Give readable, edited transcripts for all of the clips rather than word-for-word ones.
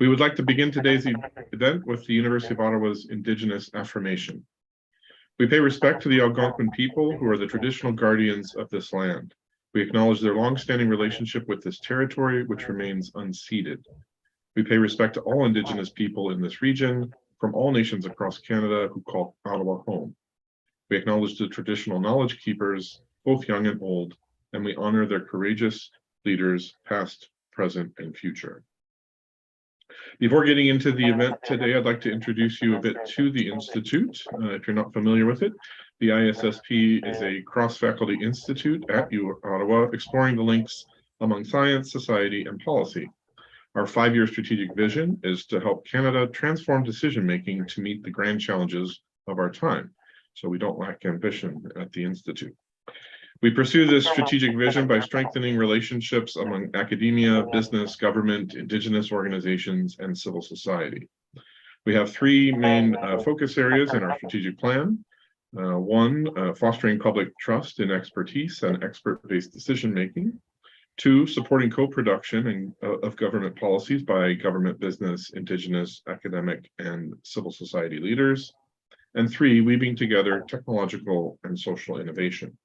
We would like to begin today's event with the University of Ottawa's Indigenous Affirmation. We pay respect to the Algonquin people who are the traditional guardians of this land. We acknowledge their long-standing relationship with this territory, which remains unceded. We pay respect to all Indigenous people in this region, from all nations across Canada who call Ottawa home. We acknowledge the traditional knowledge keepers, both young and old, and we honor their courageous leaders, past, present, and future. Before getting into the event today, I'd like to introduce you a bit to the Institute. If you're not familiar with it, the ISSP is a cross-faculty institute at Ottawa, exploring the links among science, society, and policy. Our 5-year strategic vision is to help Canada transform decision-making to meet the grand challenges of our time. So we don't lack ambition at the Institute. We pursue this strategic vision by strengthening relationships among academia, business, government, Indigenous organizations, and civil society. We have 3 main focus areas in our strategic plan. One, fostering public trust in expertise and expert-based decision-making. 2, supporting co-production of government policies by government, business, Indigenous, academic, and civil society leaders. And 3, weaving together technological and social innovation.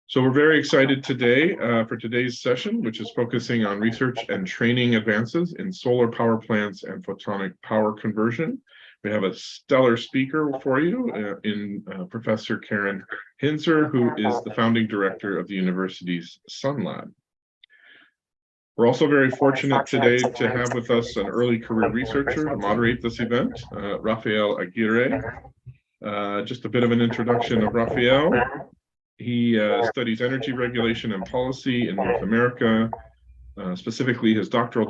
So we're very excited today for today's session, which is focusing on research and training advances in solar power plants and photonic power conversion. We have a stellar speaker for you in Professor Karin Hinzer, who is the founding director of the university's SUNLAB. We're also very fortunate today to have with us an early career researcher to moderate this event, Rafael Aguirre. Just a bit of an introduction of Rafael. He studies energy regulation and policy in North America. Specifically, his doctoral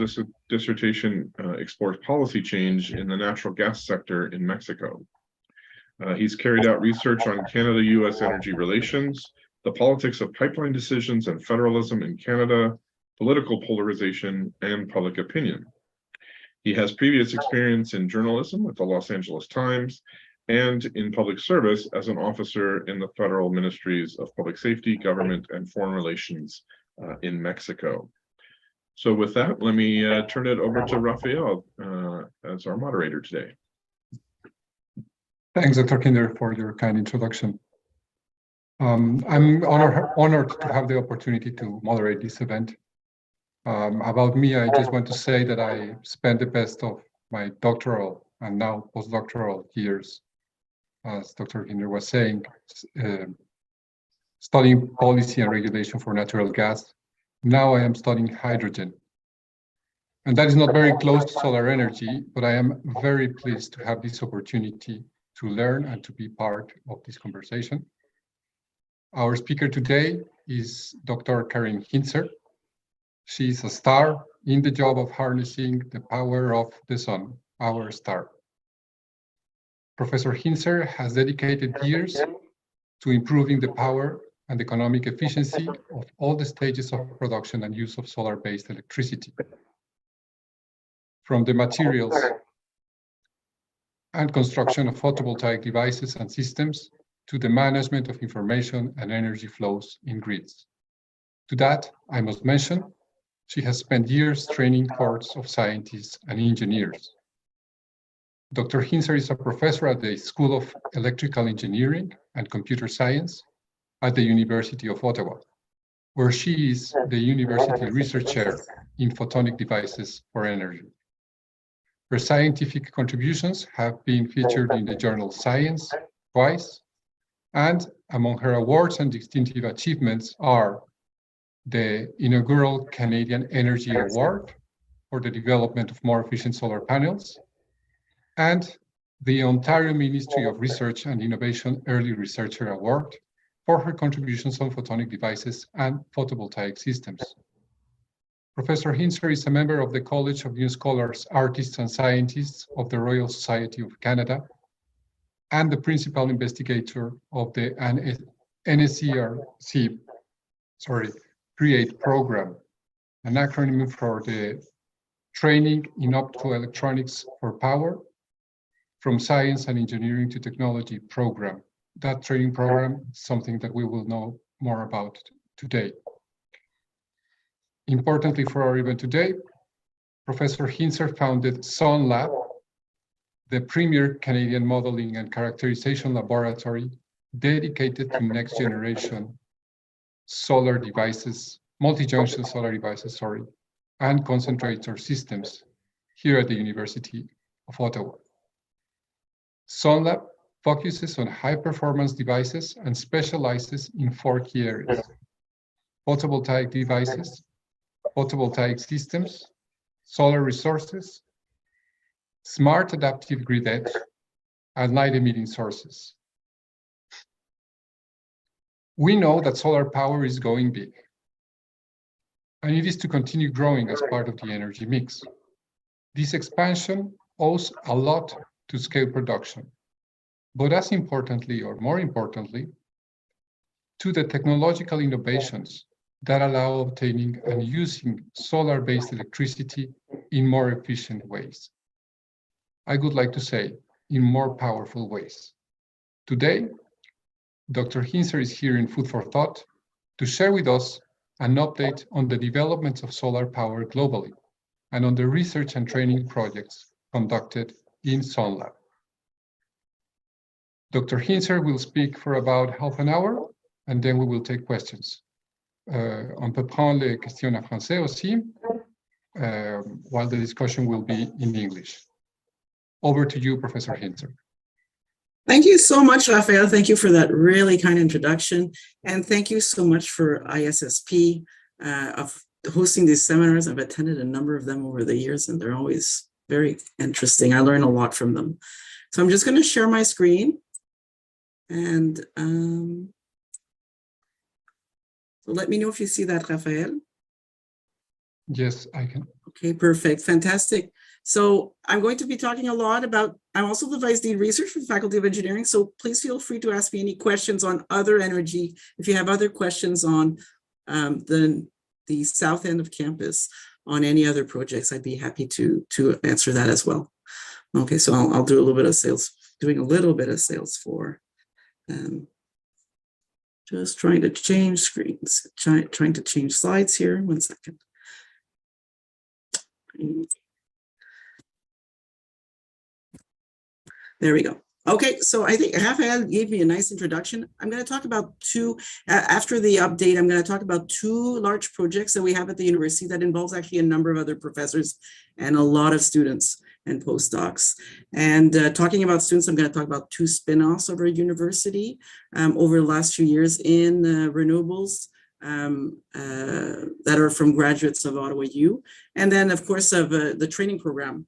dissertation explores policy change in the natural gas sector in Mexico. He's carried out research on Canada-US energy relations, the politics of pipeline decisions and federalism in Canada, political polarization, and public opinion. He has previous experience in journalism with the Los Angeles Times and in public service as an officer in the federal ministries of public safety, government, and foreign relations in Mexico. So with that, let me turn it over to Rafael as our moderator today. Thanks, Dr. Kinder, for your kind introduction. I'm honored to have the opportunity to moderate this event. About me, I just want to say that I spent the best of my doctoral and now postdoctoral years, as Dr. Hinzer was saying, studying policy and regulation for natural gas. Now I am studying hydrogen. And that is not very close to solar energy, but I am very pleased to have this opportunity to learn and to be part of this conversation. Our speaker today is Dr. Karin Hinzer. She's a star in the job of harnessing the power of the sun, our star. Professor Hinzer has dedicated years to improving the power and economic efficiency of all the stages of production and use of solar-based electricity, from the materials and construction of photovoltaic devices and systems to the management of information and energy flows in grids. To that, I must mention, she has spent years training corps of scientists and engineers. Dr. Hinzer is a professor at the School of Electrical Engineering and Computer Science at the University of Ottawa, where she is the university research chair in photonic devices for energy. Her scientific contributions have been featured in the journal Science twice, and among her awards and distinctive achievements are the inaugural Canadian Energy Award for the development of more efficient solar panels, and the Ontario Ministry of Research and Innovation Early Researcher Award for her contributions on photonic devices and photovoltaic systems. Professor Hinzer is a member of the College of New Scholars, Artists and Scientists of the Royal Society of Canada and the principal investigator of the NSERC CREATE program, an acronym for the Training in Optoelectronics for Power, from Science and Engineering to Technology program. That training program is something that we will know more about today. Importantly for our event today, Professor Hinzer founded SUNLAB, the premier Canadian modeling and characterization laboratory dedicated to next generation solar devices, multi-junction solar devices, and concentrator systems here at the University of Ottawa. SUNLAB focuses on high-performance devices and specializes in 4 key areas: photovoltaic devices, photovoltaic systems, solar resources, smart adaptive grid edge, and light-emitting sources. We know that solar power is going big, and it is to continue growing as part of the energy mix. This expansion owes a lot to scale production, but as importantly, or more importantly, to the technological innovations that allow obtaining and using solar-based electricity in more efficient ways. I would like to say, in more powerful ways. Today, Dr. Hinzer is here in Food for Thought to share with us an update on the developments of solar power globally and on the research and training projects conducted in SUNLAB. Dr. Hinzer will speak for about half an hour, and then we will take questions. On peut prendre les questions en français aussi, while the discussion will be in English. Over to you, Professor Hinzer. Thank you so much, Rafael. Thank you for that really kind introduction. And thank you so much for ISSP of hosting these seminars. I've attended a number of them over the years, and they're always very interesting. I learn a lot from them. So I'm just going to share my screen. And so let me know if you see that, Rafael. Yes, I can. Okay, perfect. Fantastic. So I'm going to be talking a lot about, I'm also the Vice Dean Research for the Faculty of Engineering, so please feel free to ask me any questions on other energy. If you have other questions on the south end of campus, on any other projects, I'd be happy to answer that as well. Okay, so I'll do a little bit of sales, doing a little bit of sales for just trying to change screens, trying to change slides here. 1 second. There we go. Okay, so I think Rafael gave me a nice introduction. I'm going to talk about after the update, I'm going to talk about 2 large projects that we have at the university that involves actually a number of other professors and a lot of students and postdocs. And talking about students, I'm going to talk about 2 spin-offs of our university over the last few years in renewables that are from graduates of Ottawa U. And then, of course, of the training program.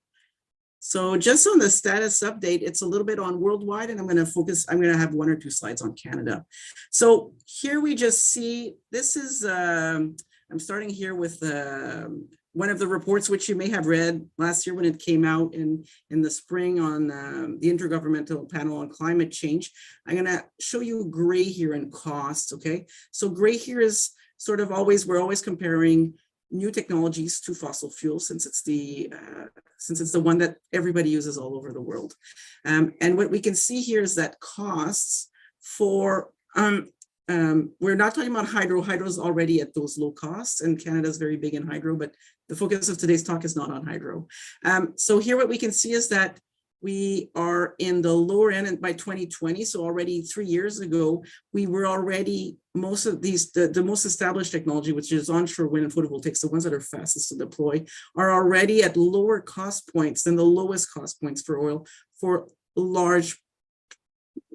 So just on the status update, it's a little bit on worldwide, and I'm going to have 1 or 2 slides on Canada. So here we just see, this is, I'm starting here with one of the reports which you may have read last year when it came out in the spring on the Intergovernmental Panel on Climate Change. I'm going to show you gray here in costs, okay? So gray here is sort of we're always comparing new technologies to fossil fuels since it's the one that everybody uses all over the world. And what we can see here is that costs for, we're not talking about hydro. Hydro is already at those low costs, and Canada is very big in hydro, but the focus of today's talk is not on hydro. So here what we can see is that we are in the lower end, and by 2020, so already 3 years ago, we were already, most of these, the most established technology, which is onshore wind and photovoltaics, the ones that are fastest to deploy, are already at lower cost points than the lowest cost points for oil for large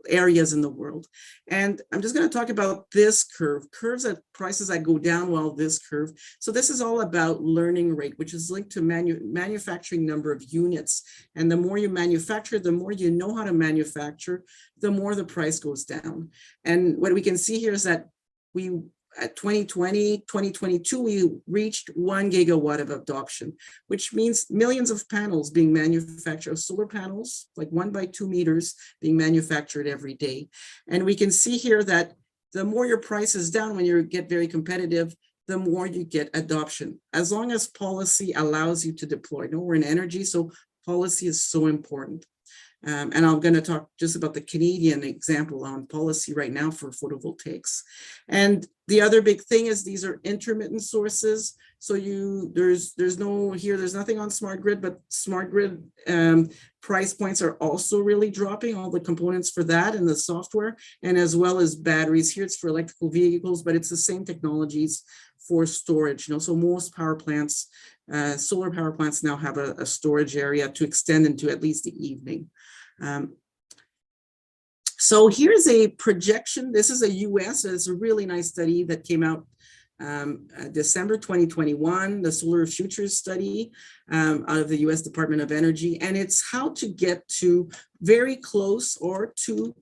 areas in the world. And I'm just going to talk about this curves at prices that go down while this curve. So this is all about learning rate, which is linked to manufacturing number of units. And the more you manufacture, the more you know how to manufacture, the more the price goes down. And what we can see here is that at 2020, 2022, we reached 1 gigawatt of adoption, which means millions of panels being manufactured, solar panels, like 1 by 2 meters being manufactured every day. And we can see here that the more your price is down when you get very competitive, the more you get adoption, as long as policy allows you to deploy. No, we're in energy, so policy is so important. And I'm going to talk just about the Canadian example on policy right now for photovoltaics. And the other big thing is these are intermittent sources. So there's nothing on smart grid, but smart grid price points are also really dropping, all the components for that and the software, and as well as batteries. Here it's for electrical vehicles, but it's the same technologies for storage. So most power plants, solar power plants now have a storage area to extend into at least the evening. So here's a projection. This is a US, it's a really nice study that came out December 2021, the Solar Futures study out of the US Department of Energy. And it's how to get to very close or to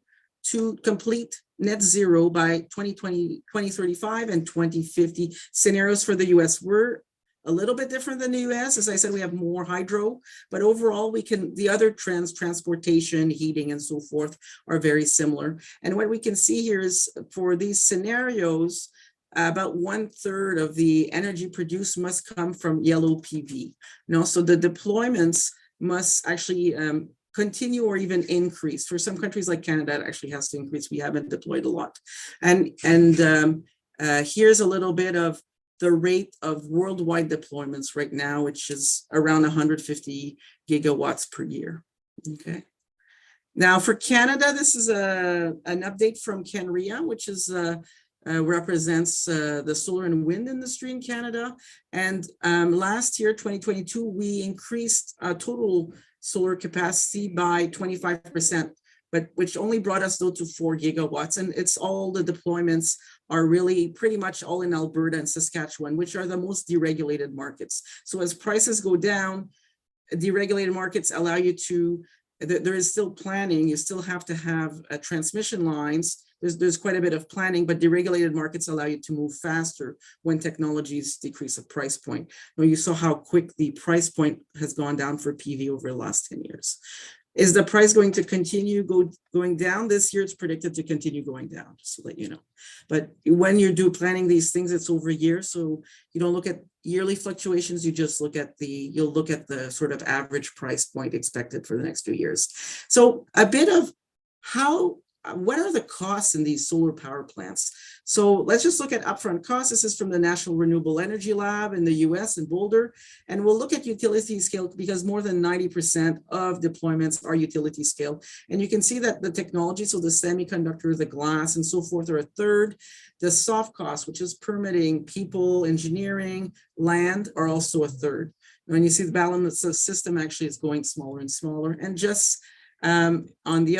complete net zero by 2020, 2035 and 2050 scenarios for the US. We're a little bit different than the US. As I said, we have more hydro, but overall the other trends, transportation, heating, and so forth are very similar. And what we can see here is for these scenarios, about 1/3 of the energy produced must come from yellow PV. So the deployments must actually continue or even increase. For some countries like Canada, it actually has to increase. We haven't deployed a lot. And here's a little bit of the rate of worldwide deployments right now, which is around 150 gigawatts per year. Okay. Now for Canada, this is an update from CanREA, which is represents the solar and wind industry in Canada. And last year, 2022, we increased total solar capacity by 25%, but which only brought us though to 4 gigawatts. And it's all the deployments are really pretty much all in Alberta and Saskatchewan, which are the most deregulated markets. So as prices go down, deregulated markets allow you to, there is still planning, you still have to have transmission lines. There's quite a bit of planning, but deregulated markets allow you to move faster when technologies decrease a price point. Now you saw how quick the price point has gone down for PV over the last 10 years. Is the price going to continue going down? This year it's predicted to continue going down, just to let you know. But when you planning these things, it's over years. So you don't look at yearly fluctuations, you'll look at the sort of average price point expected for the next few years. So a bit of what are the costs in these solar power plants? So let's just look at upfront costs. This is from the National Renewable Energy Lab in the US in Boulder. And we'll look at utility scale because more than 90% of deployments are utility scale. And you can see that the technology, so the semiconductor, the glass and so forth are a third. The soft costs, which is permitting, people, engineering, land are also a third. When you see the balance of system actually is going smaller and smaller. And just on the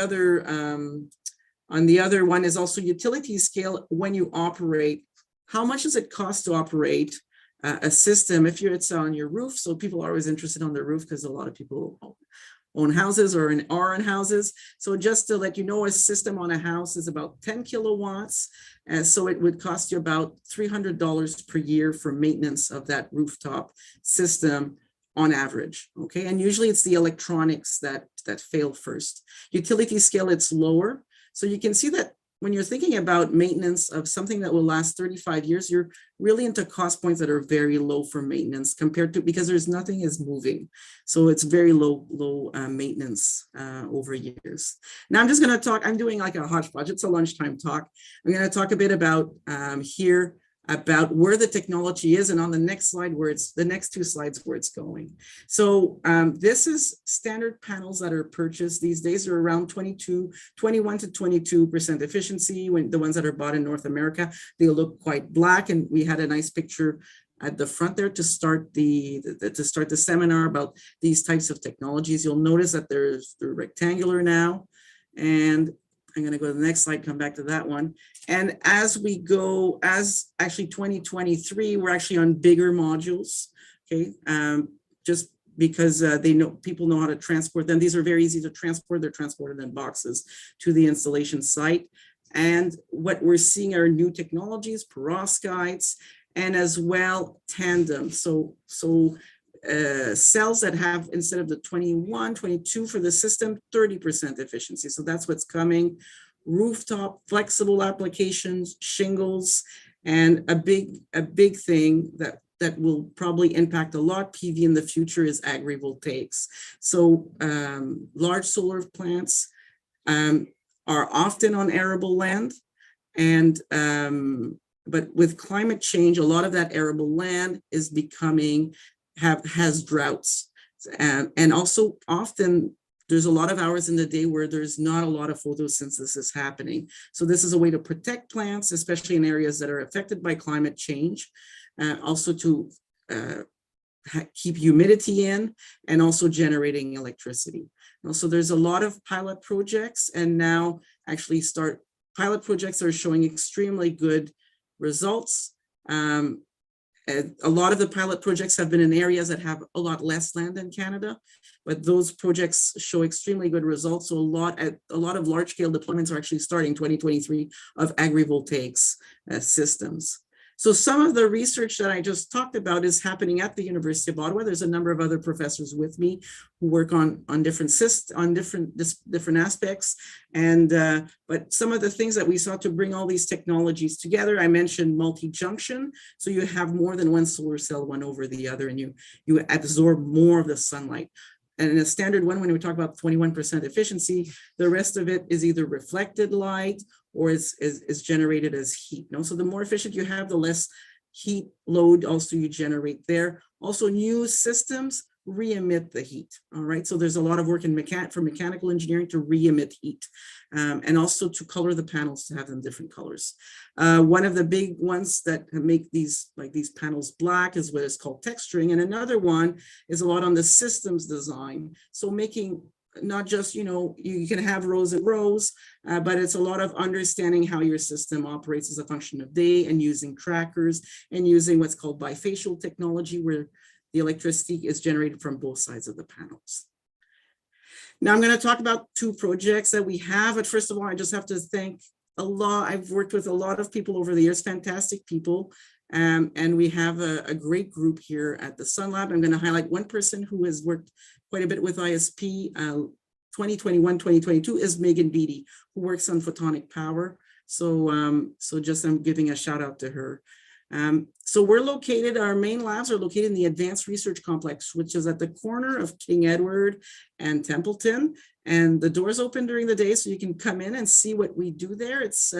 other one is also utility scale. When you operate, how much does it cost to operate a system if it's on your roof? So people are always interested on their roof because a lot of people own houses or are in houses. So just to let you know, a system on a house is about 10 kilowatts. And so it would cost you about $300 per year for maintenance of that rooftop system on average, okay? And usually it's the electronics that fail first. Utility scale, it's lower. So you can see that when you're thinking about maintenance of something that will last 35 years, you're really into cost points that are very low for maintenance compared to, because there's nothing is moving. So it's very low maintenance over years. Now I'm just gonna talk, I'm doing like a hodgepodge, it's a lunchtime talk. I'm gonna talk a bit about here about where the technology is, and on the next slide where it's the next two slides where it's going. So this is standard panels that are purchased these days are around 21 to 22% efficiency. When the ones that are bought in North America, they look quite black, and we had a nice picture at the front there to start the seminar about these types of technologies. You'll notice that they're rectangular now, and I'm going to go to the next slide, come back to that one. And as we go, as actually 2023, we're actually on bigger modules, okay? Just because people know how to transport them. These are very easy to transport. They're transported in boxes to the installation site. And what we're seeing are new technologies, perovskites, and as well tandem. So cells that have, instead of the 21, 22 for the system, 30% efficiency. So that's what's coming. Rooftop, flexible applications, shingles, and a big thing that that will probably impact a lot PV in the future is agrivoltaics. So large solar plants are often on arable land, and but with climate change, a lot of that arable land is becoming has droughts, and also often there's a lot of hours in the day where there's not a lot of photosynthesis happening. So this is a way to protect plants, especially in areas that are affected by climate change, also to keep humidity in, and also generating electricity. Also, there's a lot of pilot projects, and now actually pilot projects are showing extremely good results. A lot of the pilot projects have been in areas that have a lot less land in Canada, but those projects show extremely good results. So a lot of large-scale deployments are actually starting 2023 of agrivoltaics systems. So some of the research that I just talked about is happening at the University of Ottawa. There's a number of other professors with me who work on different aspects. And but some of the things that we saw to bring all these technologies together, I mentioned multi-junction. So you have more than one solar cell, one over the other, and you absorb more of the sunlight. And in a standard one, when we talk about 21% efficiency, the rest of it is either reflected light or is generated as heat. No? So the more efficient you have, the less heat load also you generate there. Also, new systems re-emit the heat. All right, so there's a lot of work in for mechanical engineering to re-emit heat, and also to color the panels to have them different colors. One of the big ones that make these panels black is what is called texturing, and another one is a lot on the systems design. So making not just, you can have rows and rows, but it's a lot of understanding how your system operates as a function of day, and using trackers, and using what's called bifacial technology, where the electricity is generated from both sides of the panels. Now I'm going to talk about two projects that we have. But first of all, I just have to thank I've worked with a lot of people over the years, fantastic people. And we have a great group here at the SUNLAB. I'm going to highlight one person who has worked quite a bit with ISSP. 2021, 2022 is Megan Beatty, who works on photonic power. So I'm giving a shout out to her. So our main labs are located in the Advanced Research Complex, which is at the corner of King Edward and Templeton. And the doors open during the day, so you can come in and see what we do there. It's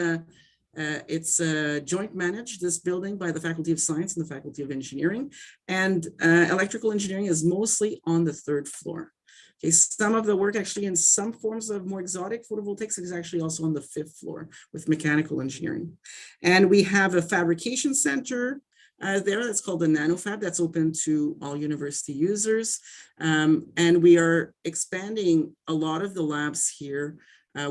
joint managed, this building, by the Faculty of Science and the Faculty of Engineering. And electrical engineering is mostly on the 3rd floor. Okay, some of the work actually in some forms of more exotic photovoltaics is actually also on the 5th floor with mechanical engineering. And we have a fabrication center there that's called the NanoFab, that's open to all university users. And we are expanding a lot of the labs here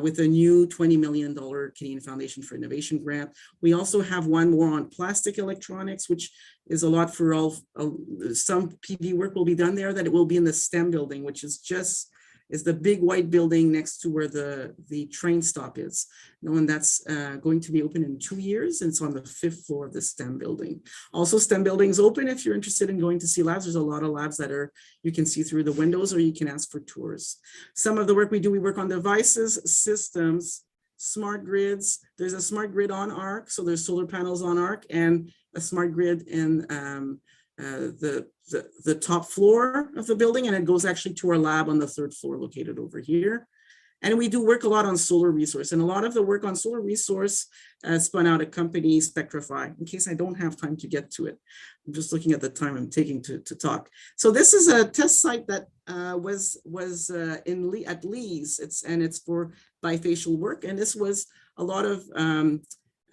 with a new $20 million Canadian Foundation for Innovation grant. We also have one more on plastic electronics, which is a lot for some PV work will be done there, that it will be in the STEM building, which is the big white building next to where the train stop is. And that's going to be open in 2 years. And it's on the 5th floor of the STEM building. Also, STEM building's open if you're interested in going to see labs. There's a lot of labs that you can see through the windows, or you can ask for tours. Some of the work we do, we work on devices, systems, smart grids. There's a smart grid on ARC. So there's solar panels on ARC, and a smart grid in the top floor of the building, and it goes actually to our lab on the 3rd floor located over here. And we do work a lot on solar resource, and a lot of the work on solar resource spun out a company, Spectrify, in case I don't have time to get to it. I'm just looking at the time I'm taking to talk. So this is a test site that was at Lee's, it's for bifacial work. And this was a lot of,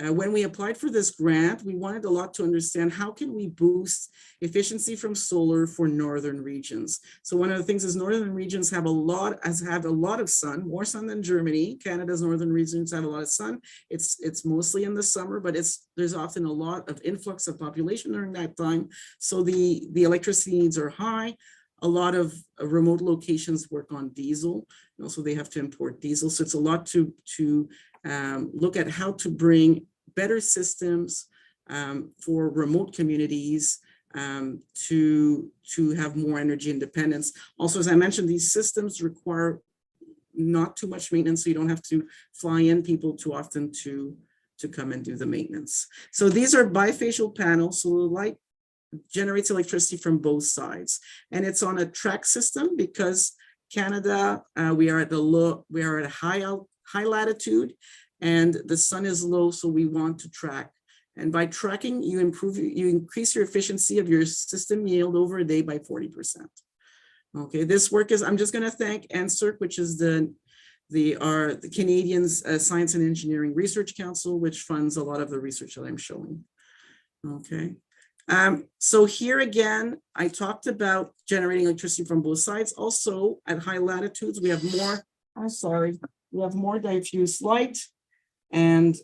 when we applied for this grant, we wanted a lot to understand how can we boost efficiency from solar for northern regions. So one of the things is northern regions have a lot of sun, more sun than Germany. Canada's northern regions have a lot of sun. It's mostly in the summer, but there's often a lot of influx of population during that time. So the electricity needs are high. A lot of remote locations work on diesel, and also they have to import diesel. So it's a lot to look at how to bring better systems for remote communities to have more energy independence. Also, as I mentioned, these systems require not too much maintenance, so you don't have to fly in people too often to come and do the maintenance. So these are bifacial panels. So the light generates electricity from both sides. And it's on a track system because Canada, we are at a high latitude and the sun is low, so we want to track. And by tracking, you increase your efficiency of your system yield over a day by 40%. Okay, this work is, I'm just going to thank NSERC, which is the Canadian Science and Engineering Research Council, which funds a lot of the research that I'm showing. Okay, so here again, I talked about generating electricity from both sides. Also, at high latitudes, we have more. We have more diffuse light, and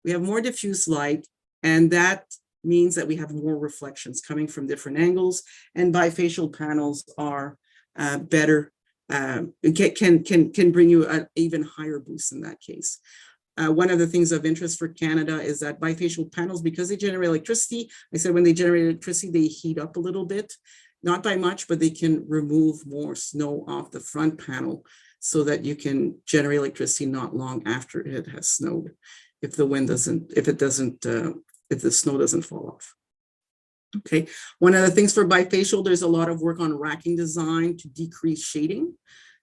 we have more diffuse light, and that means that we have more reflections coming from different angles, and bifacial panels are better. Can bring you an even higher boost in that case. One of the things of interest for Canada is that bifacial panels, because they generate electricity, I said when they generate electricity, they heat up a little bit, not by much, but they can remove more snow off the front panel so that you can generate electricity not long after it has snowed, if the snow doesn't fall off. Okay, one of the things for bifacial, there's a lot of work on racking design to decrease shading.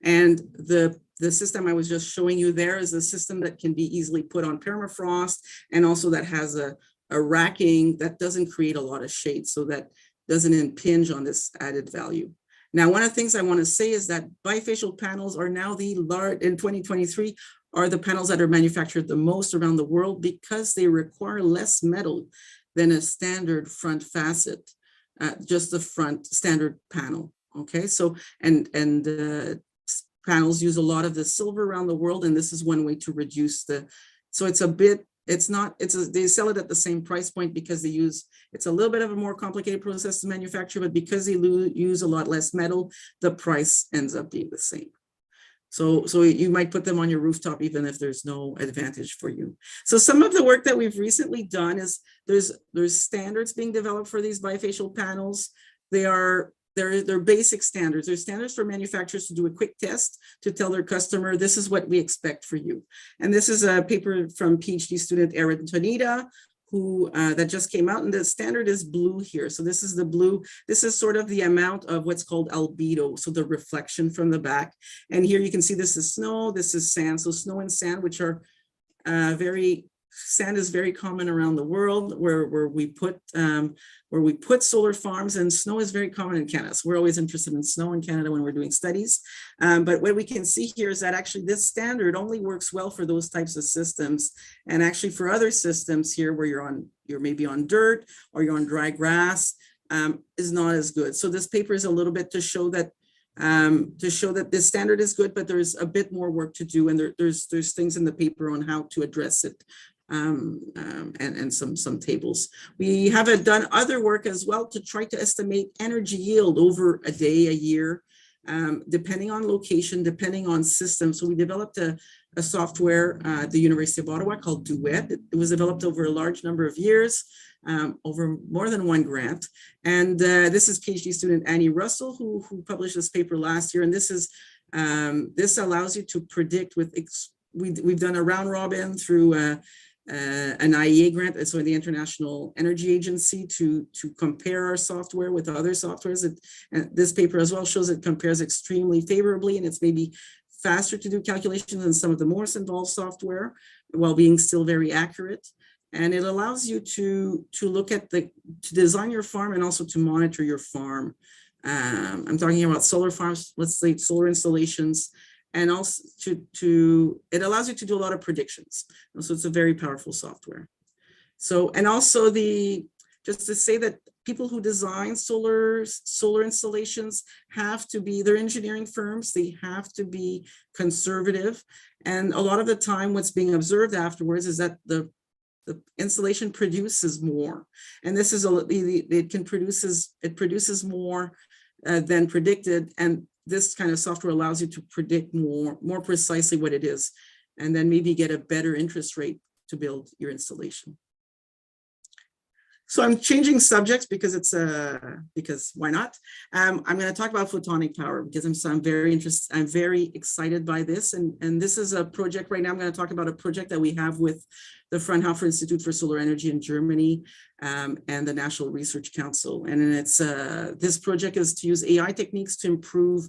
And the system I was just showing you there is a system that can be easily put on permafrost, and also that has a racking that doesn't create a lot of shade, so that doesn't impinge on this added value. Now, one of the things I want to say is that bifacial panels are now in 2023, are the panels that are manufactured the most around the world because they require less metal than a standard front facet, just the front standard panel. Okay, so panels use a lot of the silver around the world, and this is one way to reduce so it's a bit, they sell it at the same price point because it's a little bit of a more complicated process to manufacture, but because they use a lot less metal, the price ends up being the same. So you might put them on your rooftop even if there's no advantage for you. So some of the work that we've recently done is there's standards being developed for these bifacial panels. They're basic standards. There's standards for manufacturers to do a quick test to tell their customer, this is what we expect for you. And this is a paper from PhD student Erin Tonita, who that just came out, and the standard is blue here. So this is the blue. This is sort of the amount of what's called albedo, so the reflection from the back. And here you can see this is snow, this is sand. So snow and sand, which are sand is very common around the world where we put solar farms, and snow is very common in Canada. So we're always interested in snow in Canada when we're doing studies. But what we can see here is that actually this standard only works well for those types of systems. And actually for other systems here where you're maybe on dirt or you're on dry grass is not as good. So this paper is a little bit to show that this standard is good, but there's a bit more work to do. And there's things in the paper on how to address it. And some tables. We have done other work as well to try to estimate energy yield over a day, a year, depending on location, depending on system. So we developed a software at the University of Ottawa called Duet. It was developed over a large number of years, over more than one grant. And this is PhD student Annie Russell, who published this paper last year. And this allows you to predict we've done a round robin through an IEA grant, so the International Energy Agency, to compare our software with other softwares. This paper as well shows it compares extremely favorably, and it's maybe faster to do calculations than some of the more involved software, while being still very accurate. And it allows you to look at to design your farm and also to monitor your farm. I'm talking about solar farms, let's say solar installations. And also it allows you to do a lot of predictions. So it's a very powerful software. So, and also just to say that people who design solar installations they're engineering firms, they have to be conservative. And a lot of the time what's being observed afterwards is that the installation produces more. And this is it produces more than predicted. And this kind of software allows you to predict more precisely what it is, and then maybe get a better interest rate to build your installation. So I'm changing subjects because because why not? I'm going to talk about photonic power because I'm very interested. I'm very excited by this. And this is a project right now. I'm going to talk about a project that we have with the Fraunhofer Institute for Solar Energy in Germany and the National Research Council. And it's this project is to use AI techniques to improve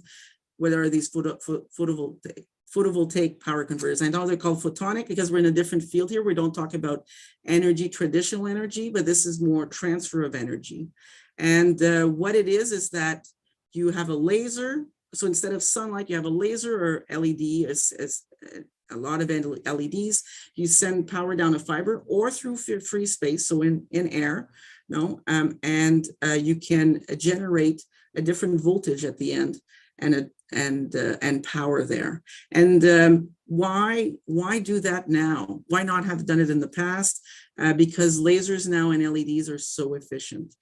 whether are these photovoltaic power converters. I know they're called photonic because we're in a different field here. We don't talk about energy, traditional energy, but this is more transfer of energy. And what it is that you have a laser. So instead of sunlight, you have a laser or LED, as a lot of LEDs. You send power down a fiber or through free space, so in air, and you can generate a different voltage at the end and power there. And why do that now? Why not have done it in the past? Because lasers now and LEDs are so efficient.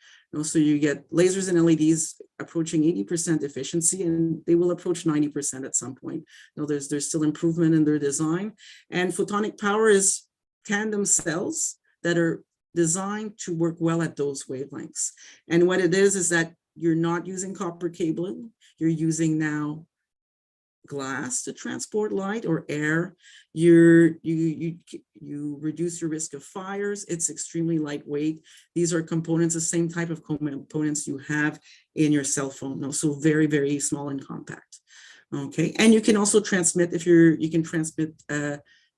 So you get lasers and LEDs approaching 80% efficiency, and they will approach 90% at some point. There's still improvement in their design. And photonic power is tandem cells that are designed to work well at those wavelengths. And what it is that you're not using copper cabling. You're using now glass to transport light or air. You reduce your risk of fires. It's extremely lightweight. These are components, the same type of components you have in your cell phone. So very, very small and compact. Okay, and you can also transmit you can transmit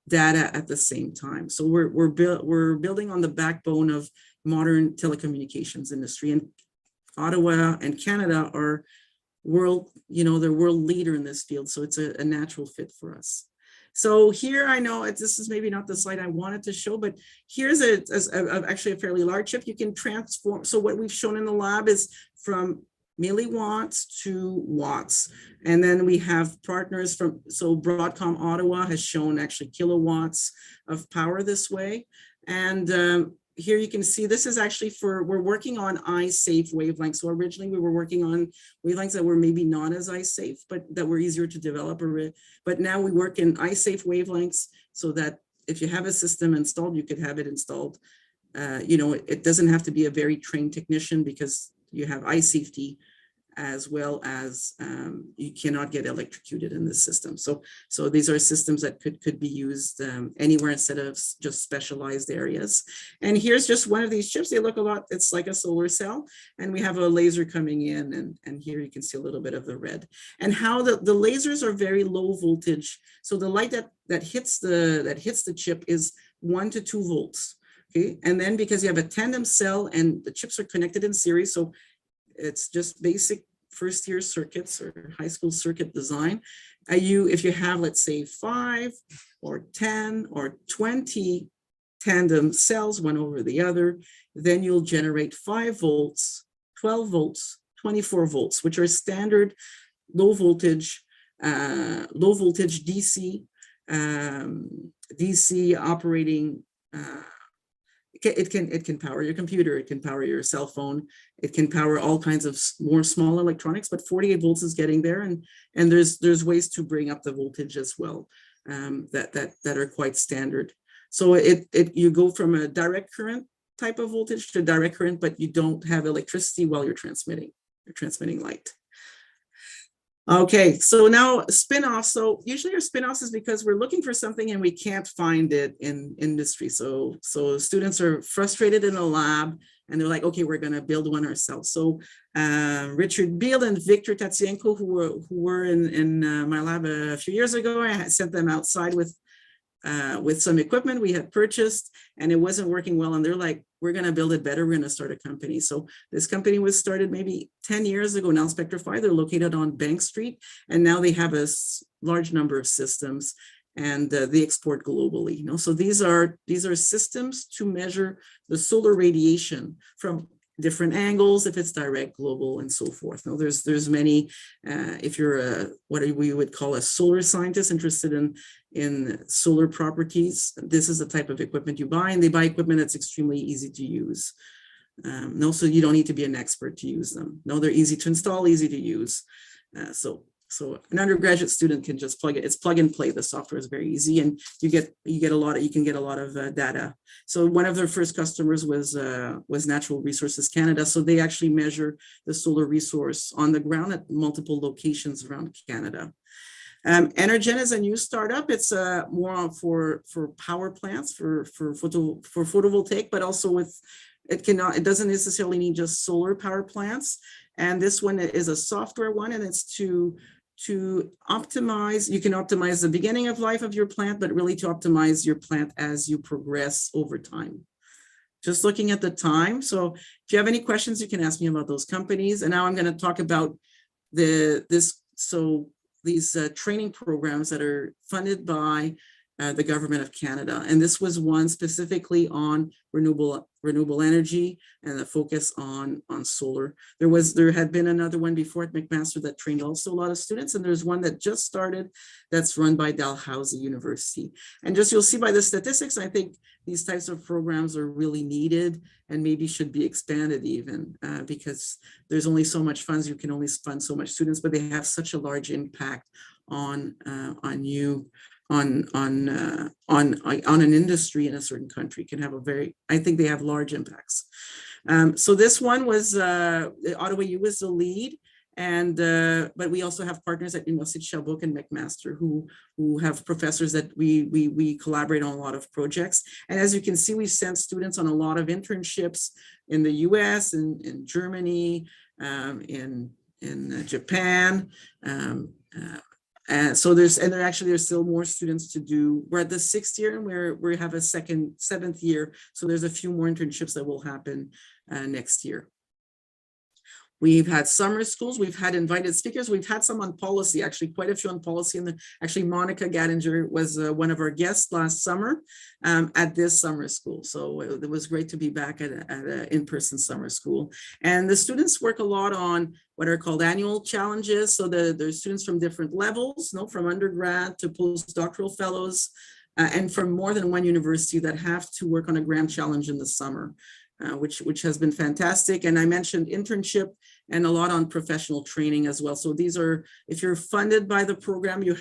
data at the same time. So we're building on the backbone of modern telecommunications industry, and Ottawa and Canada are they're world leader in this field. So it's a natural fit for us. So here, I know this is maybe not the slide I wanted to show, but here's actually a fairly large chip. You can transform. So what we've shown in the lab is from milliwatts to watts. And then we have partners so Broadcom Ottawa has shown actually kilowatts of power this way. And here you can see this is actually we're working on eye-safe wavelengths. So originally we were working on wavelengths that were maybe not as eye-safe, but that were easier to develop. But now we work in eye-safe wavelengths so that if you have a system installed, you could have it installed. It doesn't have to be a very trained technician because you have eye safety as well as you cannot get electrocuted in this system. So these are systems that could be used anywhere instead of just specialized areas. And here's just one of these chips. They look a lot, it's like a solar cell, and we have a laser coming in, and here you can see a little bit of the red. And how the lasers are very low voltage. So the light that hits the chip is 1 to 2 volts. Okay, and then because you have a tandem cell and the chips are connected in series, so it's just basic first year circuits or high school circuit design. If you have, let's say 5 or 10 or 20 tandem cells, one over the other, then you'll generate 5 volts, 12 volts, 24 volts, which are standard low voltage DC, DC operating. It can power your computer, it can power your cell phone, it can power all kinds of more small electronics, but 48 volts is getting there, and there's ways to bring up the voltage as well that are quite standard. So you go from a direct current type of voltage to direct current, but you don't have electricity while you're transmitting light. Okay, so now spin-off. So usually our spin-offs is because we're looking for something and we can't find it in industry. So students are frustrated in a lab and they're like, okay, we're gonna build one ourselves. So Richard Beal and Victor Tatsienko, who were in my lab a few years ago, I had sent them outside with some equipment we had purchased, and it wasn't working well. And they're like, we're going to build it better. We're going to start a company. So this company was started maybe 10 years ago now, Spectrify. They're located on Bank Street, and now they have a large number of systems, and they export globally. So these are systems to measure the solar radiation from different angles, if it's direct, global, and so forth. Now, there's many. If you're what we would call a solar scientist interested in solar properties, this is the type of equipment you buy, and they buy equipment that's extremely easy to use. So you don't need to be an expert to use them. No, they're easy to install, easy to use. So So an undergraduate student can just plug it. It's plug and play. The software is very easy, and you can get a lot of data. So one of their first customers was Natural Resources Canada. So they actually measure the solar resource on the ground at multiple locations around Canada. Energen is a new startup. It's more for power plants for photovoltaic, but also it doesn't necessarily need just solar power plants. And this one is a software one, and it's to optimize. You can optimize the beginning of life of your plant, but really to optimize your plant as you progress over time. Just looking at the time. So if you have any questions, you can ask me about those companies. And now I'm going to talk about these training programs that are funded by the government of Canada. And this was one specifically on renewable energy and the focus on solar. There had been another one before at McMaster that trained also a lot of students. And there's one that just started that's run by Dalhousie University. And just you'll see by the statistics, I think these types of programs are really needed and maybe should be expanded even because there's only so much funds. You can only fund so much students, but they have such a large impact on an industry in a certain country. Can have I think they have large impacts. So this one was Ottawa U was the lead, and but we also have partners at University of Sherbrooke and McMaster who have professors that we collaborate on a lot of projects. And as you can see, we sent students on a lot of internships in the US, in Germany, in Japan. So there's still more students to do. We're at the 6th year, and we have a 7th year. So there's a few more internships that will happen next year. We've had summer schools. We've had invited speakers. We've had some on policy, actually quite a few on policy. And actually Monica Gattinger was one of our guests last summer at this summer school. So it was great to be back at an in-person summer school. And the students work a lot on what are called annual challenges. So there's students from different levels, from undergrad to postdoctoral fellows, and from more than one university that have to work on a grand challenge in the summer. Which has been fantastic. And I mentioned internship and a lot on professional training as well. So these are, if you're funded by the program, you're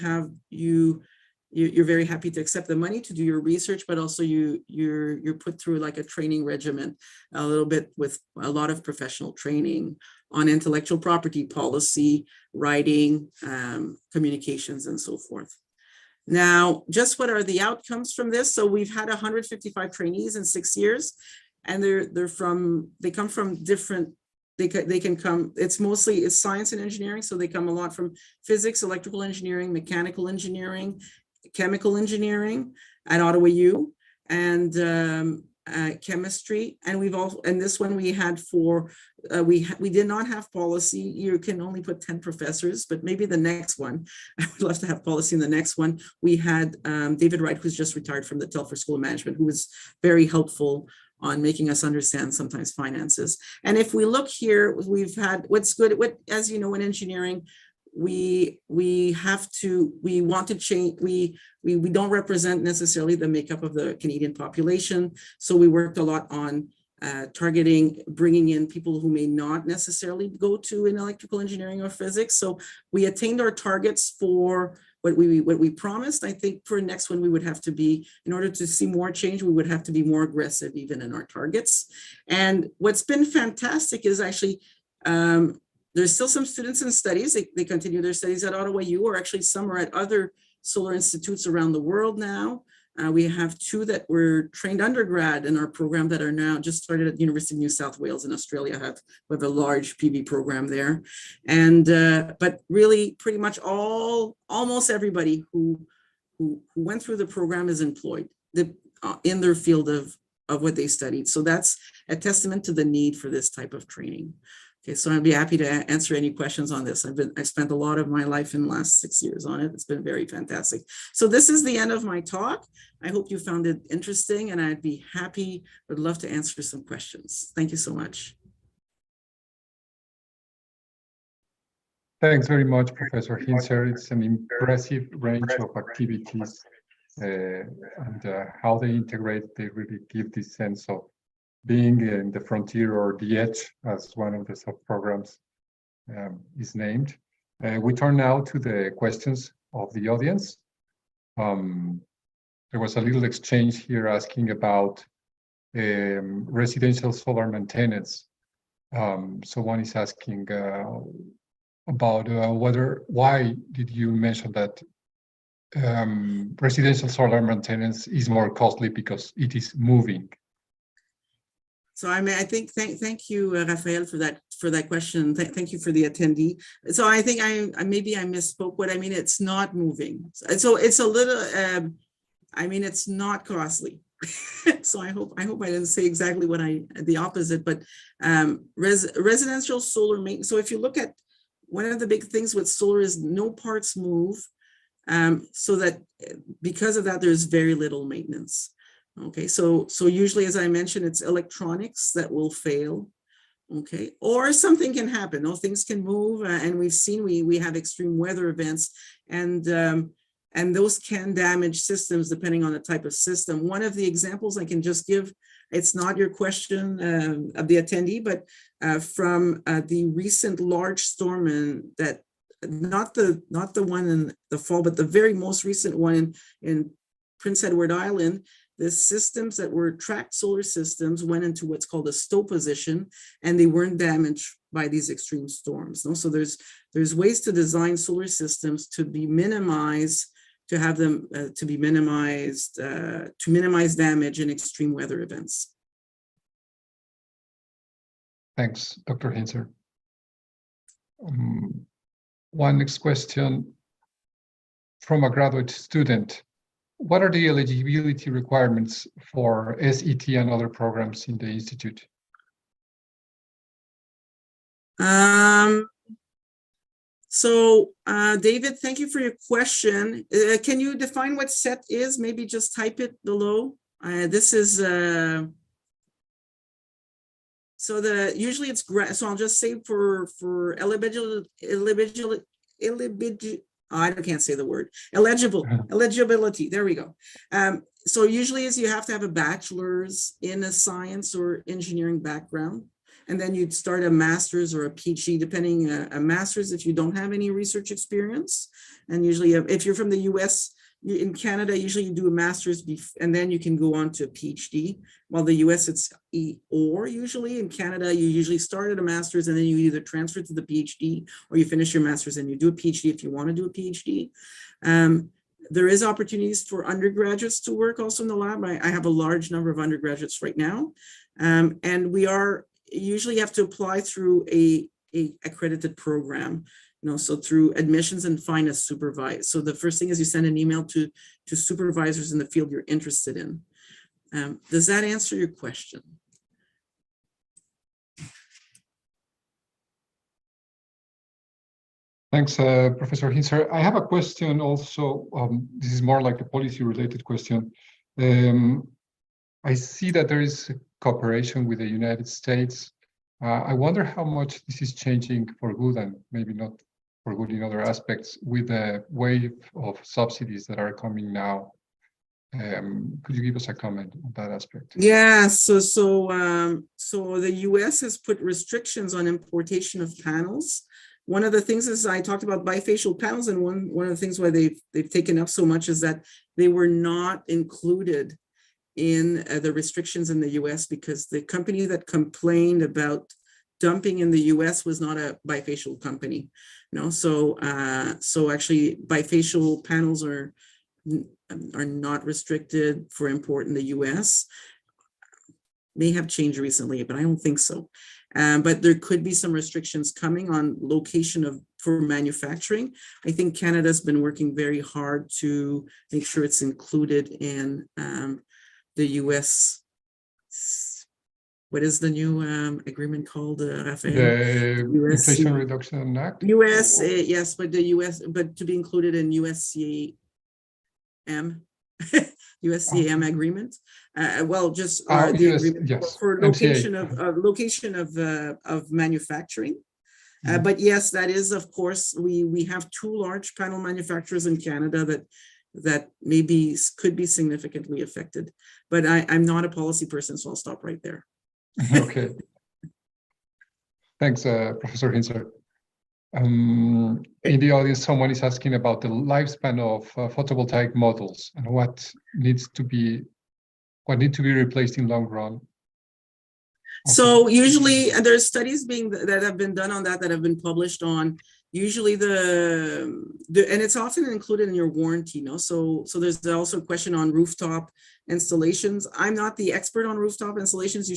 very happy to accept the money to do your research, but also you're put through like a training regimen, a little bit with a lot of professional training on intellectual property policy, writing, communications, and so forth. Now, just what are the outcomes from this? So we've had 155 trainees in 6 years. And they come from different, they can come, it's science and engineering. So they come a lot from physics, electrical engineering, mechanical engineering, chemical engineering at Ottawa U, and chemistry. And and this one we had we did not have policy. You can only put 10 professors, but maybe the next one, I would love to have policy in the next one. We had David Wright, who's just retired from the Telfer School of Management, who was very helpful on making us understand sometimes finances. And if we look here, we've had as you know, in engineering, we want to change, we don't represent necessarily the makeup of the Canadian population. So we worked a lot on bringing in people who may not necessarily go to an electrical engineering or physics. So we attained our targets for what we promised. I think for next one, we would have to be, in order to see more change, we would have to be more aggressive even in our targets. And what's been fantastic is actually, there's still some students in studies. They continue their studies at Ottawa U, or actually some are at other solar institutes around the world now. We have 2 that were trained undergrad in our program that are now just started at the University of New South Wales in Australia. We have a large PV program there. And, but really pretty much almost everybody who went through the program is employed in their field of what they studied. So that's a testament to the need for this type of training. Okay, so I'd be happy to answer any questions on this. I spent a lot of my life in the last 6 years on it. It's been very fantastic. So this is the end of my talk. I hope you found it interesting, and would love to answer some questions. Thank you so much. Thanks very much, Professor Hinzer. It's an impressive range of activities and how they integrate, they really give this sense of being in the frontier or the edge, as one of the sub-programs is named. We turn now to the questions of the audience. There was a little exchange here asking about residential solar maintenance. So one is asking about why did you mention that residential solar maintenance is more costly because it is moving? So I mean, I think thank you, Rafael, for that question. Thank you for the attendee. So I think I maybe I misspoke. What I mean, it's not moving. So it's a little. I mean, it's not costly. So I hope I didn't say exactly what the opposite. But residential solar maintenance. So if you look at one of the big things with solar is no parts move. So that because of that, there's very little maintenance. Okay, so usually, as I mentioned, it's electronics that will fail. Okay, or something can happen. No, things can move, and we've seen we have extreme weather events, and those can damage systems depending on the type of system. One of the examples I can just give, it's not your question of the attendee, but from the recent large storm that not the one in the fall, but the very most recent one in Prince Edward Island. The systems that were tracked solar systems went into what's called a stow position, and they weren't damaged by these extreme storms. No? So there's ways to design solar systems to be minimized, to have them to be minimized, to minimize damage in extreme weather events. Thanks, Dr. Hinzer. One next question from a graduate student. What are the eligibility requirements for SET and other programs in the Institute? So, David, thank you for your question. Can you define what SET is? Maybe just type it below. This is, usually it's, so I'll just say for I can't say the word, eligibility, there we go. So usually is you have to have a bachelor's in a science or engineering background, and then you'd start a master's or a PhD, depending, a master's if you don't have any research experience. And usually if you're from the US, in Canada, usually you do a master's and then you can go on to a PhD. While the US, it's or usually. In Canada, you usually start at a master's and then you either transfer to the PhD or you finish your master's and you do a PhD if you want to do a PhD. There is opportunities for undergraduates to work also in the lab. I have a large number of undergraduates right now. And we usually have to apply through a accredited program. So through admissions and find a supervisor. So the first thing is you send an email to supervisors in the field you're interested in. Does that answer your question? Thanks, Professor Hinzer. I have a question also. This is more like a policy-related question. I see that there is cooperation with the United States. I wonder how much this is changing for good and maybe not for good in other aspects with the wave of subsidies that are coming now. Could you give us a comment on that aspect? Yeah, so the US has put restrictions on importation of panels. One of the things is I talked about bifacial panels, and one of the things why they've taken up so much is that they were not included in the restrictions in the US because the company that complained about dumping in the US was not a bifacial company. So actually bifacial panels are not restricted for import in the US. May have changed recently, but I don't think so. But there could be some restrictions coming on location for manufacturing. I think Canada's been working very hard to make sure it's included in the US. What is the new agreement called, Rafael? The Inflation Reduction Act? US, yes, but the US, but to be included in USCAM, USCAM agreement. Well, just the agreement for location of manufacturing. But yes, that is, of course, we have two large panel manufacturers in Canada that maybe could be significantly affected. But I'm not a policy person, so I'll stop right there. Okay. Thanks, Professor Hinzer. In the audience, someone is asking about the lifespan of photovoltaic models and what needs to be replaced in long run. So usually there's studies that have been done on that have been published on usually and it's often included in your warranty, so there's also a question on rooftop installations. I'm not the expert on rooftop installations.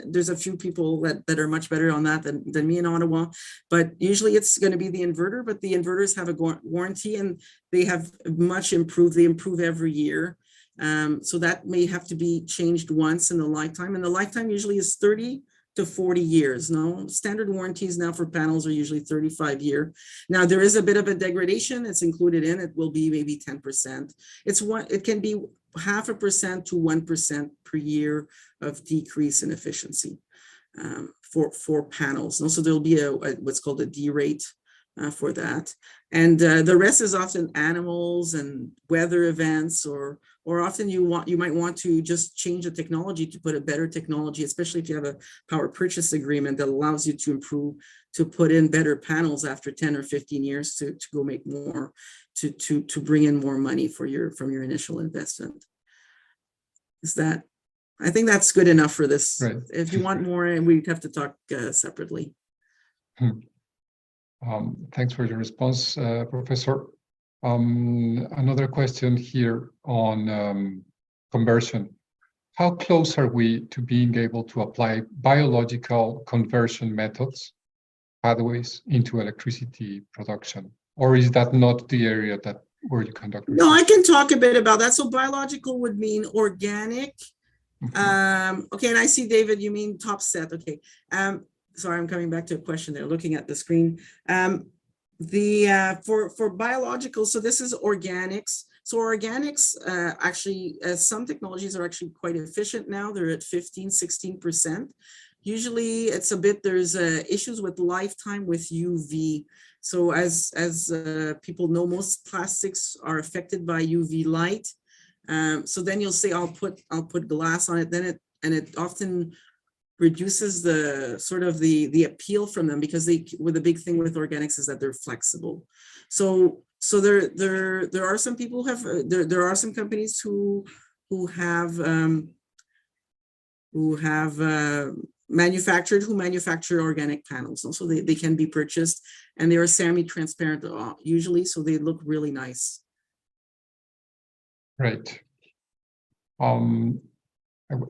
There's a few people that are much better on that than me in Ottawa, but usually it's going to be the inverter, but the inverters have a warranty and they have much improved. They improve every year. So that may have to be changed once in the lifetime, and the lifetime usually is 30 to 40 years. No, standard warranties now for panels are usually 35 year. Now there is a bit of a degradation. It's included in it will be maybe 10%. It can be 0.5% to 1% per year of decrease in efficiency for panels. So there'll be what's called a D rate for that, and the rest is often animals and weather events, or often you might want to just change the technology to put a better technology, especially if you have a power purchase agreement that allows you to put in better panels after 10 or 15 years to go make more, to bring in more money from your initial investment. I think that's good enough for this. Right. If you want more, and we'd have to talk separately. Thanks for your response, Professor. Another question here on conversion. How close are we to being able to apply biological conversion methods, pathways, into electricity production? Or is that not the area where you conduct research? No, I can talk a bit about that. So biological would mean organic. Okay, and I see, David, you mean top set. Okay. Sorry, I'm coming back to a question there, looking at the screen. For biological, so this is organics. So organics, actually, some technologies are actually quite efficient now. They're at 15, 16%. Usually it's there's issues with lifetime with UV. So as people know, most plastics are affected by UV light. So then you'll say, I'll put glass on it, it often reduces the sort of the appeal from them, because the big thing with organics is that they're flexible. So there are some people there are some companies who manufacture organic panels. So they can be purchased, and they are semi-transparent usually, so they look really nice. Right.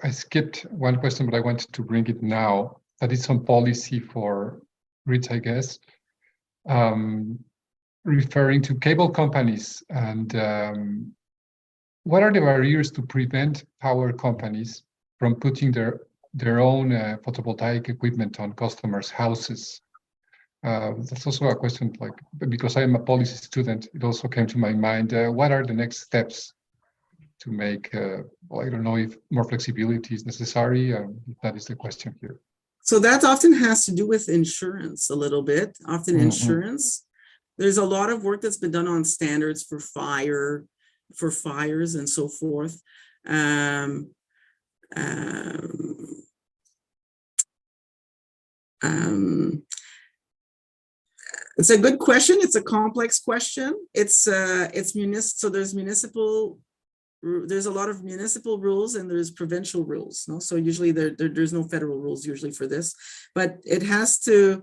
I skipped one question, but I wanted to bring it now. That is on policy for grids, I guess, referring to cable companies. And what are the barriers to prevent power companies from putting their own photovoltaic equipment on customers' houses? That's also a question, because I am a policy student, it also came to my mind. What are the next steps to make, I don't know if more flexibility is necessary. That is the question here. So that often has to do with insurance a little bit. Often insurance. There's a lot of work that's been done on standards for fires and so forth. It's a good question. It's a complex question. It's municipal. So there's a lot of municipal rules and there's provincial rules. No? So usually there's no federal rules usually for this, but it has to,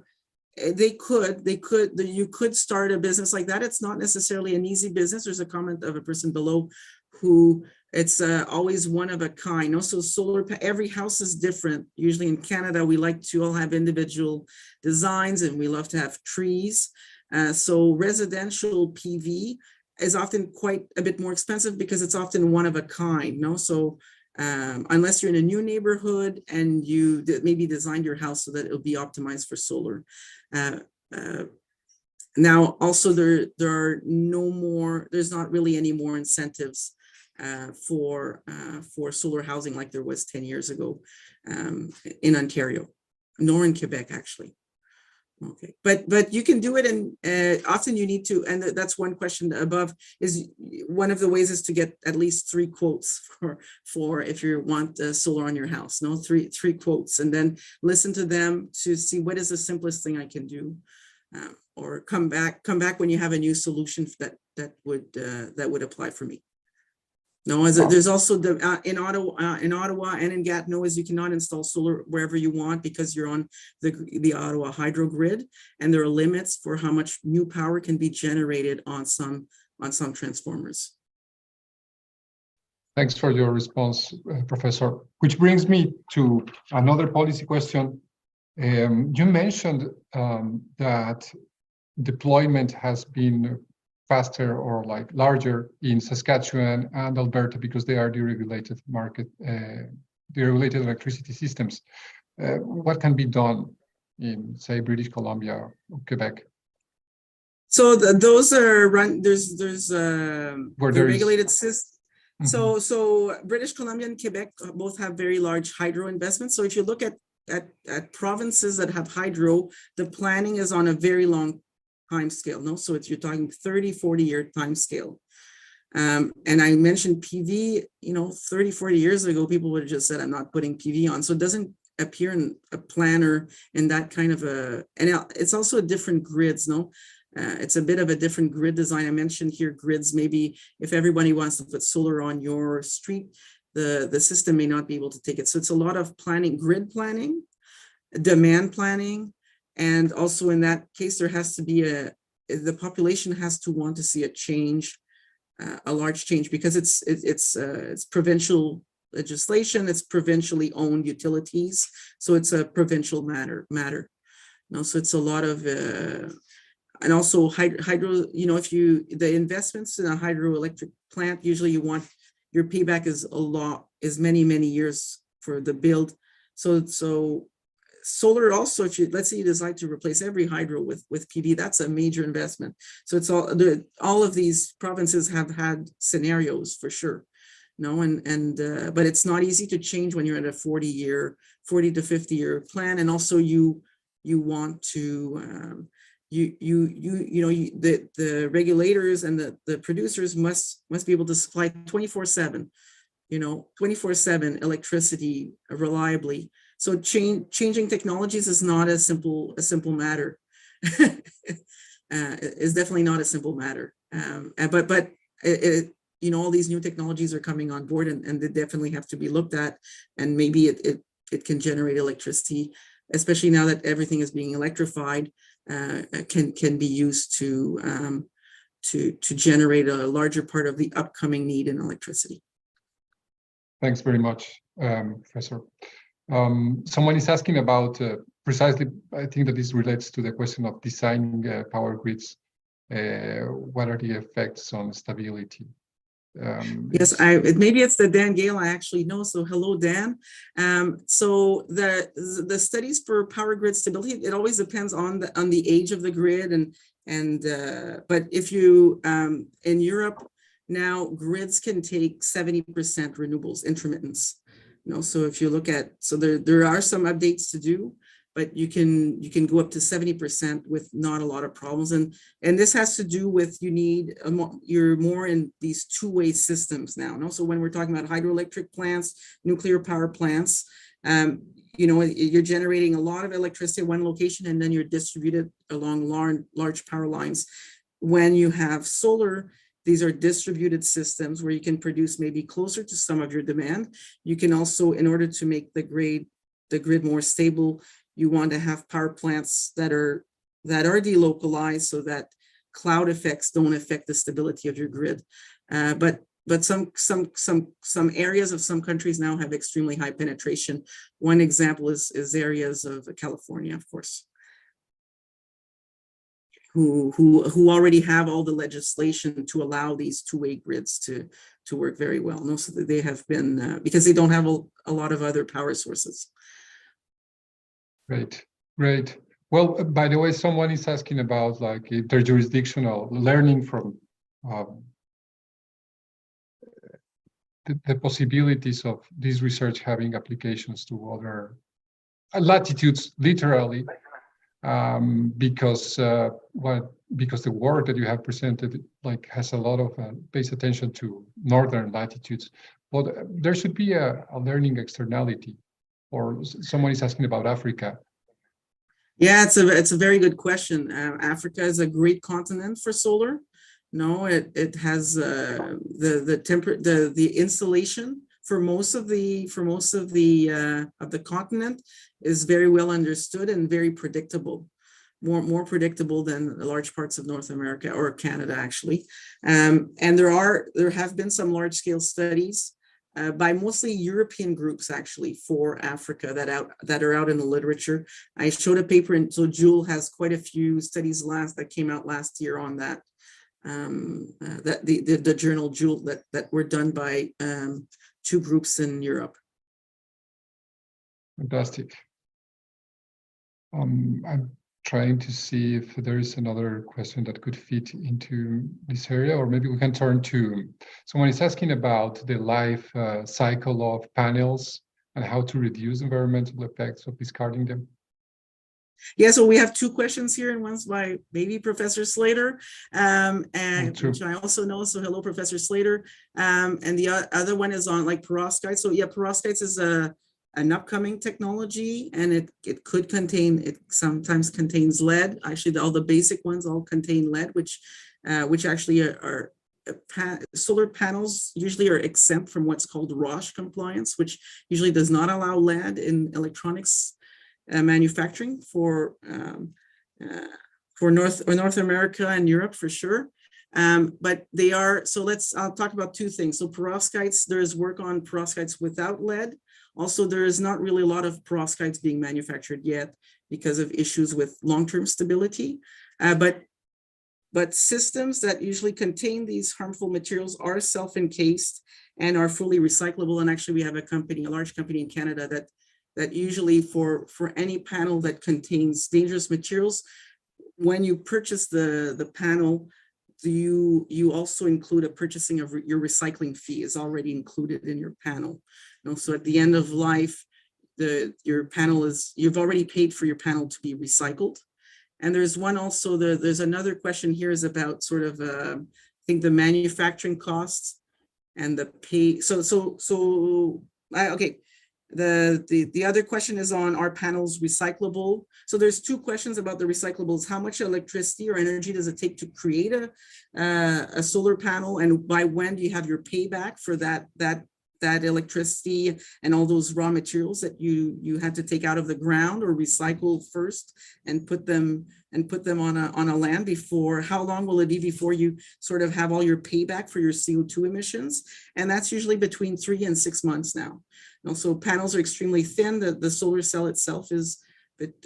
you could start a business like that. It's not necessarily an easy business. There's a comment of a person below who it's always one of a kind. Also, solar, every house is different. Usually in Canada, we like to all have individual designs and we love to have trees. So residential PV is often quite a bit more expensive because it's often one of a kind. No, so unless you're in a new neighborhood and you maybe designed your house so that it'll be optimized for solar. Now, also there's not really any more incentives for solar housing like there was 10 years ago in Ontario, nor in Quebec actually. Okay, but you can do it, and often you need to, and that's one question above, is one of the ways is to get at least 3 quotes for if you want solar on your house. No, three quotes, and then listen to them to see what is the simplest thing I can do. come back when you have a new solution that would apply for me. No, there's also in Ottawa and in Gatineau, you cannot install solar wherever you want because you're on the Ottawa hydro grid, and there are limits for how much new power can be generated on some transformers. Thanks for your response, Professor. Which brings me to another policy question. You mentioned that deployment has been faster or like larger in Saskatchewan and Alberta because they are deregulated market, deregulated electricity systems. What can be done in, say, British Columbia or Quebec? So those are there's the regulated system. Mm-hmm. So British Columbia and Quebec both have very large hydro investments. So if you look at provinces that have hydro, the planning is on a very long time scale. No, so you're talking 30, 40-year time scale. And I mentioned PV, 30, 40 years ago, people would have just said, I'm not putting PV on. So it doesn't appear in a plan or in that kind of and it's also a different grids, no? It's a bit of a different grid design. I mentioned here grids, maybe if everybody wants to put solar on your street, the system may not be able to take it. So it's a lot of planning, grid planning, demand planning, and also in that case, there has to be the population has to want to see a change, a large change, because it's provincial legislation, it's provincially owned utilities, so it's a provincial matter. No, so it's a lot of and also hydro. If the investments in a hydroelectric plant, usually you want your payback is many years for the build. So solar also, if let's say you decide to replace every hydro with PV, that's a major investment. So it's all of these provinces have had scenarios for sure. But it's not easy to change when you're at a 40 to 50 year plan. And also you want to, the regulators and the producers must be able to supply 24/7, 24/7 electricity reliably. So changing technologies is not a simple matter. It's definitely not a simple matter. But all these new technologies are coming on board, and they definitely have to be looked at. And maybe it can generate electricity, especially now that everything is being electrified. Can be used to generate a larger part of the upcoming need in electricity. Thanks very much, Professor. Someone is asking about precisely, I think that this relates to the question of designing power grids. What are the effects on stability? Yes, maybe it's the Dan Gale I actually know. So hello, Dan. So the studies for power grid stability, it always depends on the age of the grid, but if you in Europe now, grids can take 70% renewables, intermittence. So if you look at, there are some updates to do, but you can go up to 70% with not a lot of problems. And this has to do with you're more in these two-way systems now. No? So when we're talking about hydroelectric plants, nuclear power plants, you're generating a lot of electricity at one location, and then you're distributed along large power lines. When you have solar, these are distributed systems where you can produce maybe closer to some of your demand. You can also, in order to make the grid more stable, you want to have power plants that are delocalized so that cloud effects don't affect the stability of your grid. But some areas of some countries now have extremely high penetration. One example is areas of California, of course, who already have all the legislation to allow these two-way grids to work very well. No, so that they have been because they don't have a lot of other power sources. Great. Well, by the way, someone is asking about like interjurisdictional learning from the possibilities of this research having applications to other latitudes, literally, because the work that you have presented has a lot of pays attention to northern latitudes. But there should be a learning externality. Or someone is asking about Africa. Yeah, it's a very good question. Africa is a great continent for solar. No, it has the installation for most of the continent is very well understood and very predictable. More predictable than large parts of North America or Canada, actually. And there have been some large scale studies by mostly European groups, actually, for Africa that are out in the literature. I showed a paper, and so Jewel has quite a few studies that came out last year on that. That the journal Jewel that were done by two groups in Europe. Fantastic. I'm trying to see if there is another question that could fit into this area, or maybe we can turn to someone is asking about the life cycle of panels and how to reduce environmental effects of discarding them. Yeah, so we have two questions here, and one's by maybe Professor Slater, and which I also know. So hello, Professor Slater. And the other one is on like perovskites. So yeah, perovskites is an upcoming technology, and it could contain, it sometimes contains lead. Actually, all the basic ones all contain lead, which actually are solar panels usually are exempt from what's called ROSH compliance, which usually does not allow lead in electronics manufacturing for North America and Europe for sure. But they are, so I'll talk about two things. So perovskites, there's work on perovskites without lead. Also, there is not really a lot of perovskites being manufactured yet because of issues with long-term stability. But systems that usually contain these harmful materials are self-encased and are fully recyclable. And actually, we have a large company in Canada that usually for any panel that contains dangerous materials, when you purchase the panel, you also include a purchasing of your recycling fee is already included in your panel. So at the end of life, your panel you've already paid for your panel to be recycled. And there's one also, there's another question here is about sort of, I think the manufacturing costs and the pay. Okay. The other question is on, are panels recyclable? So there's two questions about the recyclables. How much electricity or energy does it take to create a solar panel, and by when do you have your payback for that electricity and all those raw materials that you had to take out of the ground or recycle first and put them on a land before? How long will it be before you sort of have all your payback for your CO2 emissions? And that's usually between 3 and 6 months now. So panels are extremely thin. The solar cell itself is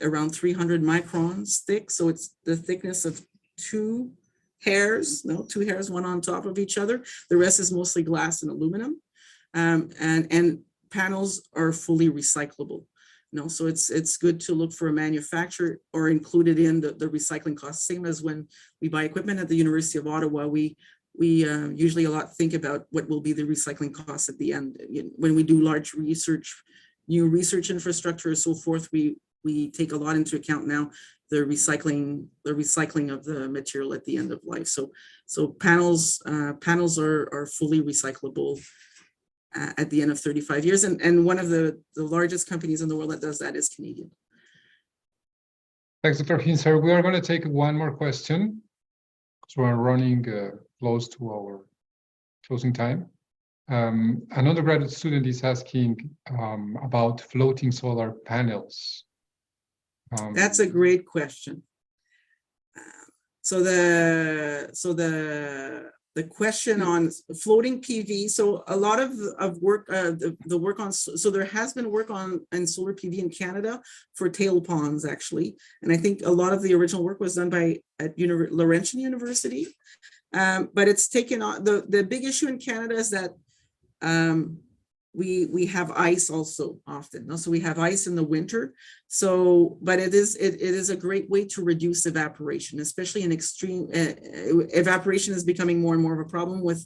around 300 microns thick. So it's the thickness of two hairs, one on top of each other. The rest is mostly glass and aluminum. And panels are fully recyclable. So it's good to look for a manufacturer or include it in the recycling costs. Same as when we buy equipment at the University of Ottawa, we usually a lot think about what will be the recycling costs at the end. When we do large research, new research infrastructure or so forth, we take a lot into account now the recycling of the material at the end of life. So panels are fully recyclable at the end of 35 years. And one of the largest companies in the world that does that is Canadian. Thanks, Dr. Hinzer. We are going to take one more question because we're running close to our closing time. An undergraduate student is asking about floating solar panels. That's a great question. So the question on floating PV. So a lot of work, the work on, so there has been work on solar PV in Canada for tail ponds actually. And I think a lot of the original work was done at Laurentian University. But it's taken on, the big issue in Canada is that we have ice also often. So we have ice in the winter. So, but it is a great way to reduce evaporation, especially in extreme, evaporation is becoming more and more of a problem with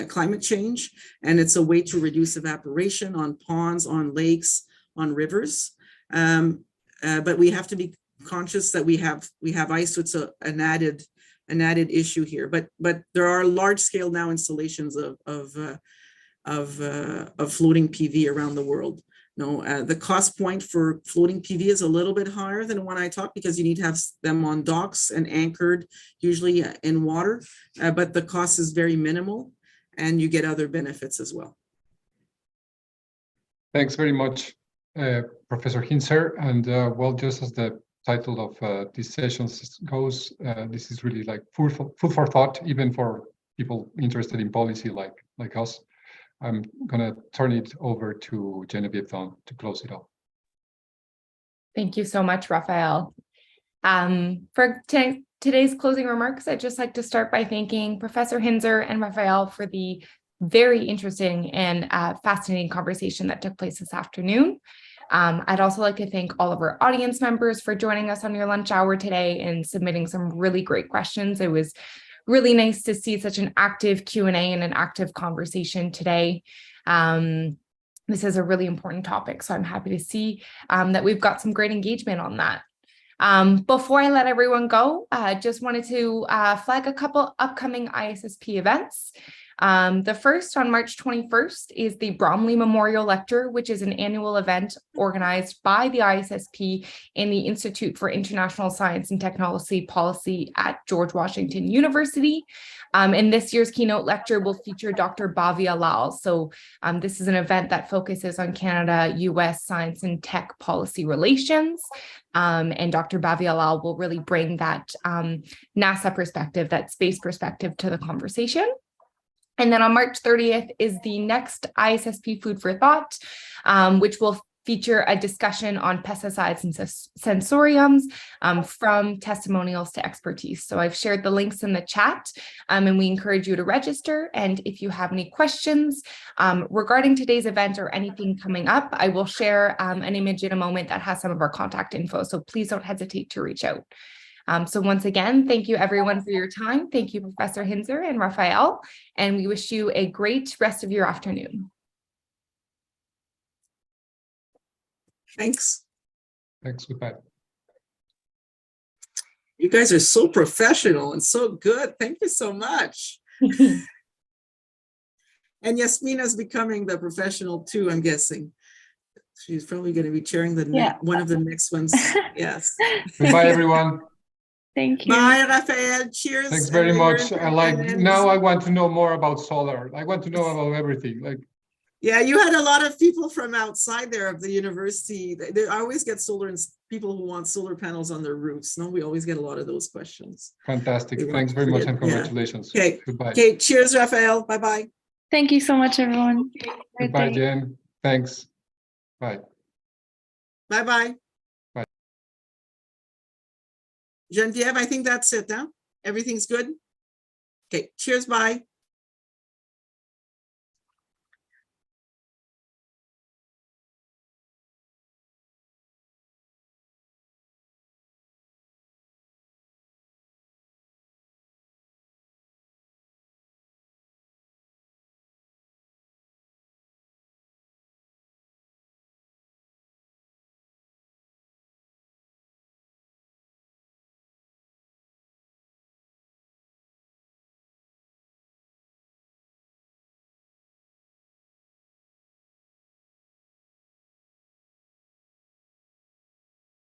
climate change. And it's a way to reduce evaporation on ponds, on lakes, on rivers. But we have to be conscious that we have ice, so it's an added issue here. But there are large scale now installations of floating PV around the world. No, the cost point for floating PV is a little bit higher than when I talk because you need to have them on docks and anchored, usually in water, but the cost is very minimal and you get other benefits as well. Thanks very much, Professor Hinzer. And well, just as the title of this session goes, this is really like food for thought, even for people interested in policy like us. I'm going to turn it over to Genevieve Thon to close it off. Thank you so much, Rafael. For today's closing remarks, I'd just like to start by thanking Professor Hinzer and Rafael for the very interesting and fascinating conversation that took place this afternoon. I'd also like to thank all of our audience members for joining us on your lunch hour today and submitting some really great questions. It was really nice to see such an active Q&A and an active conversation today. This is a really important topic, so I'm happy to see that we've got some great engagement on that. Before I let everyone go, I just wanted to flag a couple upcoming ISSP events. The first on March 21st is the Bromley Memorial Lecture, which is an annual event organized by the ISSP and the Institute for International Science and Technology Policy at George Washington University. And this year's keynote lecture will feature Dr. Bhavya Lal. So this is an event that focuses on Canada-US science and tech policy relations. And Dr. Bhavya Lal will really bring that NASA perspective, that space perspective to the conversation. And then on March 30th is the next ISSP Food for Thought, which will feature a discussion on pesticides and sensoriums from testimonials to expertise. So I've shared the links in the chat and we encourage you to register. And if you have any questions regarding today's event or anything coming up, I will share an image in a moment that has some of our contact info. So please don't hesitate to reach out. So once again, thank you everyone for your time. Thank you, Professor Hinzer and Rafael, and we wish you a great rest of your afternoon. Thanks. Thanks, goodbye. You guys are so professional and so good. Thank you so much. And Yasmina's becoming the professional too, I'm guessing. She's probably going to be chairing the one of the next ones. Yes. Goodbye, everyone. Thank you. Bye, Rafael. Cheers. Thanks very much. Now I want to know more about solar. I want to know about everything. Yeah, you had a lot of people from outside there of the university. They always get solar and people who want solar panels on their roofs. No, we always get a lot of those questions. Fantastic. Thanks very much and congratulations. Yeah. Okay. Goodbye. Okay. Cheers, Rafael. Bye-bye. Thank you so much, everyone. Goodbye, Jen. Thanks. Bye. Bye-bye. Bye. Genevieve, I think that's it now. Everything's good. Okay. Cheers. Bye.